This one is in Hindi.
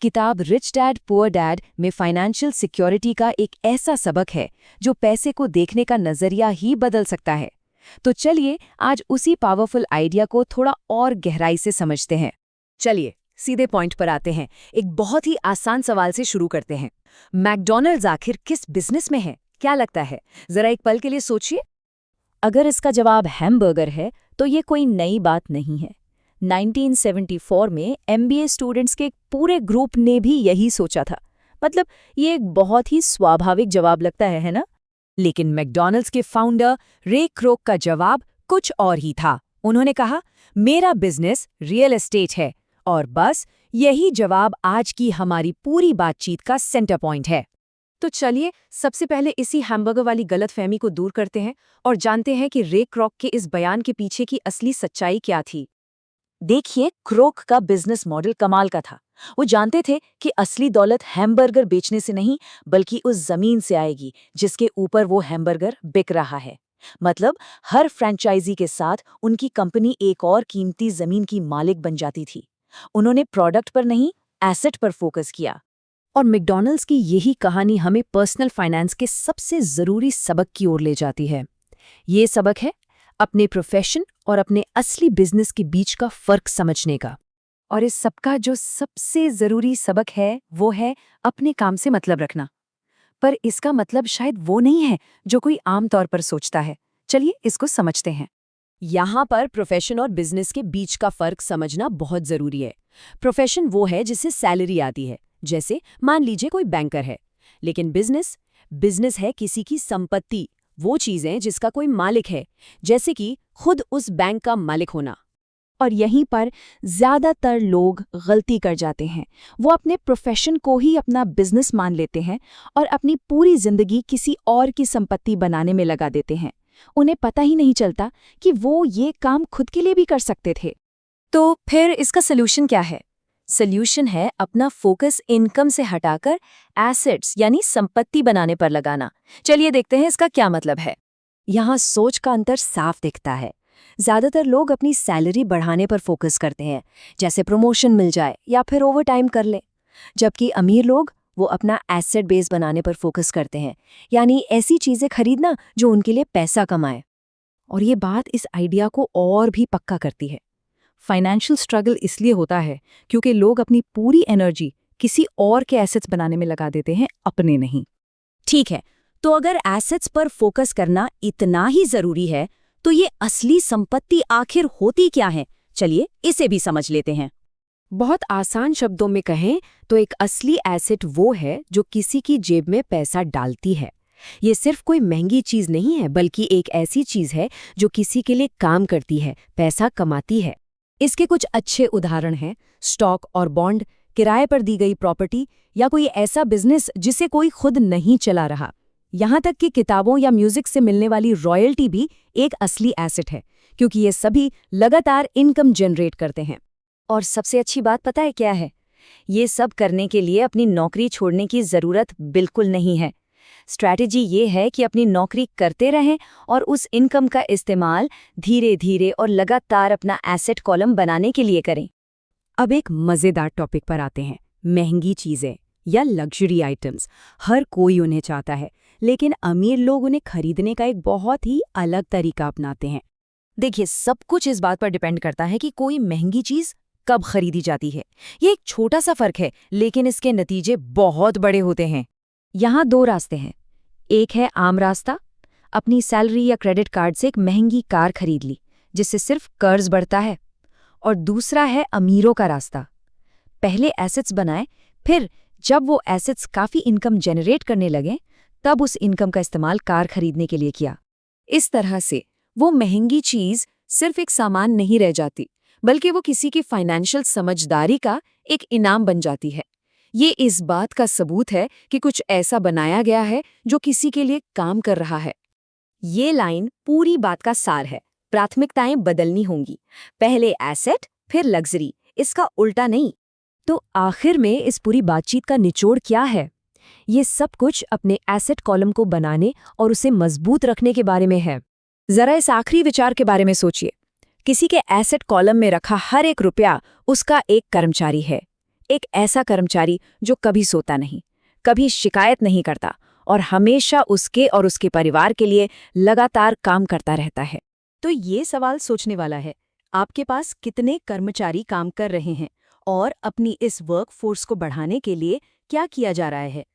किताब रिच डैड पुअर डैड में फाइनेंशियल सिक्योरिटी का एक ऐसा सबक है जो पैसे को देखने का नजरिया ही बदल सकता है। तो चलिए आज उसी पावरफुल आइडिया को थोड़ा और गहराई से समझते हैं। चलिए सीधे पॉइंट पर आते हैं। एक बहुत ही आसान सवाल से शुरू करते हैं। मैकडॉनल्ड्स आखिर किस बिजनेस में है? क्या लगता है? जरा एक पल के लिए सोचिए। अगर इसका जवाब हैमबर्गर है तो ये कोई नई बात नहीं है। 1974 में MBA स्टूडेंट्स के एक पूरे ग्रुप ने भी यही सोचा था। मतलब ये एक बहुत ही स्वाभाविक जवाब लगता है ना? लेकिन मैकडॉनल्ड्स के फाउंडर रे क्रोक का जवाब कुछ और ही था। उन्होंने कहा, मेरा बिजनेस रियल एस्टेट है। और बस यही जवाब आज की हमारी पूरी बातचीत का सेंटर पॉइंट है। तो चलिए सबसे पहले इसी हैमबर्गर वाली गलतफहमी को दूर करते हैं और जानते हैं कि रे क्रोक के इस बयान के पीछे की असली सच्चाई क्या थी। देखिए, क्रोक का बिजनेस मॉडल कमाल का था। वो जानते थे कि असली दौलत हैमबर्गर बेचने से नहीं बल्कि उस जमीन से आएगी जिसके ऊपर वो हैमबर्गर बिक रहा है। मतलब हर फ्रेंचाइजी के साथ उनकी कंपनी एक और कीमती जमीन की मालिक बन जाती थी। उन्होंने प्रोडक्ट पर नहीं, एसेट पर फोकस किया। और मैकडॉनल्ड्स की यही कहानी हमें पर्सनल फाइनेंस के सबसे जरूरी सबक की ओर ले जाती है। ये सबक है अपने प्रोफेशन और अपने असली बिजनेस के बीच का फर्क समझने का। और इस सबका जो सबसे जरूरी सबक है वो है अपने काम से मतलब रखना। पर इसका मतलब शायद वो नहीं है जो कोई आम तौर पर सोचता है। चलिए इसको समझते हैं। यहाँ पर प्रोफेशन और बिजनेस के बीच का फर्क समझना बहुत जरूरी है। प्रोफेशन वो है जिससे सैलरी आती है, जैसे मान लीजिए कोई बैंकर है। लेकिन बिजनेस है किसी की संपत्ति, वो चीजें जिसका कोई मालिक है, जैसे कि खुद उस बैंक का मालिक होना। और यहीं पर ज्यादातर लोग गलती कर जाते हैं। वो अपने प्रोफेशन को ही अपना बिजनेस मान लेते हैं और अपनी पूरी जिंदगी किसी और की संपत्ति बनाने में लगा देते हैं। उन्हें पता ही नहीं चलता कि वो ये काम खुद के लिए भी कर सकते थे। तो फिर इसका सल्यूशन क्या है? सल्यूशन है अपना फोकस इनकम से हटाकर एसेट्स यानी संपत्ति बनाने पर लगाना। चलिए देखते हैं इसका क्या मतलब है। यहाँ सोच का अंतर साफ दिखता है। ज्यादातर लोग अपनी सैलरी बढ़ाने पर फोकस करते हैं, जैसे प्रमोशन मिल जाए या फिर ओवरटाइम कर ले। जबकि अमीर लोग वो अपना एसेट बेस बनाने पर फोकस करते हैं, यानी ऐसी चीजें खरीदना जो उनके लिए पैसा कमाए। और ये बात इस आइडिया को और भी पक्का करती है। फाइनेंशियल स्ट्रगल इसलिए होता है क्योंकि लोग अपनी पूरी एनर्जी किसी और के एसेट्स बनाने में लगा देते हैं, अपने नहीं। ठीक है, तो अगर एसेट्स पर फोकस करना इतना ही जरूरी है तो ये असली संपत्ति आखिर होती क्या है? चलिए इसे भी समझ लेते हैं। बहुत आसान शब्दों में कहें तो एक असली एसेट वो है जो किसी की जेब में पैसा डालती है। ये सिर्फ कोई महंगी चीज नहीं है, बल्कि एक ऐसी चीज है जो किसी के लिए काम करती है, पैसा कमाती है। इसके कुछ अच्छे उदाहरण हैं स्टॉक और बॉन्ड, किराए पर दी गई प्रॉपर्टी, या कोई ऐसा बिजनेस जिसे कोई खुद नहीं चला रहा। यहाँ तक कि किताबों या म्यूजिक से मिलने वाली रॉयल्टी भी एक असली एसेट है, क्योंकि ये सभी लगातार इनकम जनरेट करते हैं। और सबसे अच्छी बात पता है क्या है? ये सब करने के लिए अपनी नौकरी छोड़ने की जरूरत बिल्कुल नहीं है। स्ट्रैटेजी ये है कि अपनी नौकरी करते रहें और उस इनकम का इस्तेमाल धीरे धीरे और लगातार अपना एसेट कॉलम बनाने के लिए करें। अब एक मजेदार टॉपिक पर आते हैं, महंगी चीजें या लग्जरी आइटम्स। हर कोई उन्हें चाहता है, लेकिन अमीर लोग उन्हें खरीदने का एक बहुत ही अलग तरीका अपनाते हैं। देखिए, सब कुछ इस बात पर डिपेंड करता है कि कोई महंगी चीज कब खरीदी जाती है। ये एक छोटा सा फर्क है, लेकिन इसके नतीजे बहुत बड़े होते हैं। यहाँ दो रास्ते हैं। एक है आम रास्ता, अपनी सैलरी या क्रेडिट कार्ड से एक महंगी कार खरीद ली जिससे सिर्फ कर्ज बढ़ता है। और दूसरा है अमीरों का रास्ता, पहले एसेट्स बनाए, फिर जब वो एसेट्स काफी इनकम जनरेट करने लगे तब उस इनकम का इस्तेमाल कार खरीदने के लिए किया। इस तरह से वो महंगी चीज सिर्फ एक सामान नहीं रह जाती, बल्कि वो किसी की फाइनेंशियल समझदारी का एक इनाम बन जाती है। ये इस बात का सबूत है कि कुछ ऐसा बनाया गया है जो किसी के लिए काम कर रहा है। ये लाइन पूरी बात का सार है। प्राथमिकताएं बदलनी होंगी, पहले एसेट फिर लग्जरी, इसका उल्टा नहीं। तो आखिर में इस पूरी बातचीत का निचोड़ क्या है? ये सब कुछ अपने एसेट कॉलम को बनाने और उसे मजबूत रखने के बारे में है। जरा इस आखिरी विचार के बारे में सोचिए। किसी के एसेट कॉलम में रखा हर एक रुपया उसका एक कर्मचारी है, एक ऐसा कर्मचारी जो कभी सोता नहीं, कभी शिकायत नहीं करता और हमेशा उसके और उसके परिवार के लिए लगातार काम करता रहता है। तो ये सवाल सोचने वाला है, आपके पास कितने कर्मचारी काम कर रहे हैं और अपनी इस वर्क फोर्स को बढ़ाने के लिए क्या किया जा रहा है।